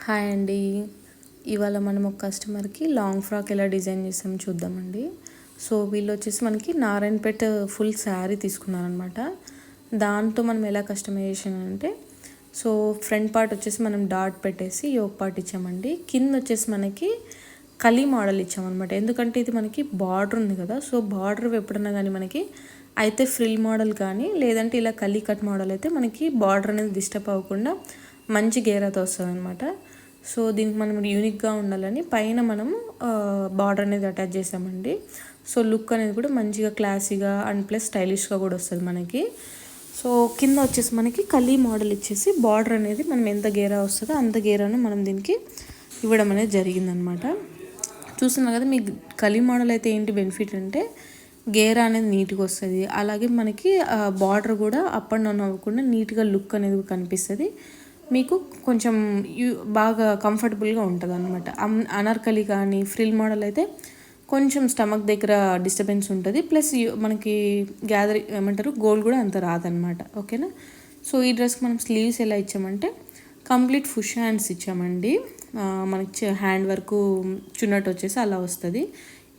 Hi అండి. ఇవాళ మనం ఒక కస్టమర్కి లాంగ్ ఫ్రాక్ ఎలా డిజైన్ చేసామో చూద్దామండి. సో వీళ్ళు వచ్చేసి మనకి నారాయణపేట ఫుల్ శారీ తీసుకున్నారనమాట. దాంతో మనం ఎలా కస్టమైజేషన్ అంటే, సో ఫ్రంట్ పార్ట్ వచ్చేసి మనం డాట్ పెట్టేసి యోక్ పార్ట్ ఇచ్చామండి. కింద వచ్చేసి మనకి కలీ మోడల్ ఇచ్చామన్నమాట. ఎందుకంటే ఇది మనకి బార్డర్ ఉంది కదా, సో బార్డర్ ఎప్పుడన్నా కానీ మనకి అయితే ఫ్రిల్ మోడల్ కానీ లేదంటే ఇలా కలీ కట్ మోడల్ అయితే మనకి బార్డర్ అనేది డిస్టర్బ్ అవ్వకుండా మంచి గేరాతో వస్తుంది అనమాట. సో దీనికి మనం యూనిక్గా ఉండాలని పైన మనము బార్డర్ అనేది అటాచ్ చేసామండి. సో లుక్ అనేది కూడా మంచిగా క్లాసీగా అండ్ ప్లస్ స్టైలిష్గా కూడా వస్తుంది మనకి. సో కింద వచ్చేసి మనకి కలీ మోడల్ ఇచ్చేసి బార్డర్ అనేది మనం ఎంత గేరా వస్తుందో అంత గేరాను మనం దీనికి ఇవ్వడం అనేది జరిగిందనమాట. చూస్తున్నారు కదా, మీకు కలీ మోడల్ అయితే ఏంటి బెనిఫిట్ అంటే గేరా అనేది నీట్గా వస్తుంది, అలాగే మనకి బార్డర్ కూడా అప్ అండ్ డౌన్ అవ్వకుండా నీట్గా లుక్ అనేది కనిపిస్తుంది. మీకు కొంచెం బాగా కంఫర్టబుల్గా ఉంటుంది అనమాట. అనార్కలి కానీ ఫ్రిల్ మోడల్ అయితే కొంచెం స్టమక్ దగ్గర డిస్టర్బెన్స్ ఉంటుంది, ప్లస్ మనకి ఏమంటారు గోల్డ్ కూడా అంత రాదనమాట. ఓకేనా. సో ఈ డ్రెస్కి మనం స్లీవ్స్ ఎలా ఇచ్చామంటే కంప్లీట్ ఫుష్ హ్యాండ్స్ ఇచ్చామండి. మనకి హ్యాండ్ వరకు చున్నట్టు వచ్చేసి అలా వస్తుంది.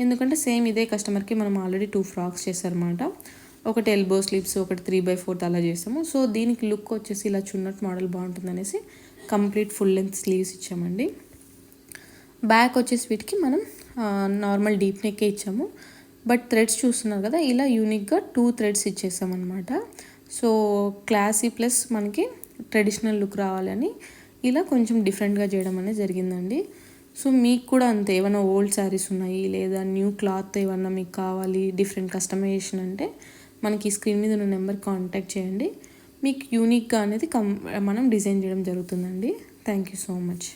ఎందుకంటే సేమ్ ఇదే కస్టమర్కి మనం ఆల్రెడీ 2 ఫ్రాక్స్ చేశారన్నమాట. ఒకటి ఎల్బో స్లీవ్స్, ఒకటి 3/4 అలా చేస్తాము. సో దీనికి లుక్ వచ్చేసి ఇలా చున్నట్టు మోడల్ బాగుంటుంది అనేసి కంప్లీట్ ఫుల్ లెంత్ స్లీవ్స్ ఇచ్చామండి. బ్యాక్ వచ్చేసి వీటికి మనం నార్మల్ డీప్ నెక్కే ఇచ్చాము. బట్ థ్రెడ్స్ చూస్తున్నారు కదా, ఇలా యూనిక్గా 2 థ్రెడ్స్ ఇచ్చేసామన్నమాట. సో క్లాసీ ప్లస్ మనకి ట్రెడిషనల్ లుక్ రావాలని ఇలా కొంచెం డిఫరెంట్గా చేయడం అనేది జరిగిందండి. సో మీకు కూడా అంతే, ఏమైనా ఓల్డ్ శారీస్ ఉన్నాయి లేదా న్యూ క్లాత్ ఏమన్నా మీకు కావాలి డిఫరెంట్ కస్టమైజేషన్ అంటే మనకి స్క్రీన్ మీద ఉన్న నెంబర్ కాంటాక్ట్ చేయండి. మీకు యూనిక్గా అనేది మనం డిజైన్ చేయడం జరుగుతుందండి. Thank you so much.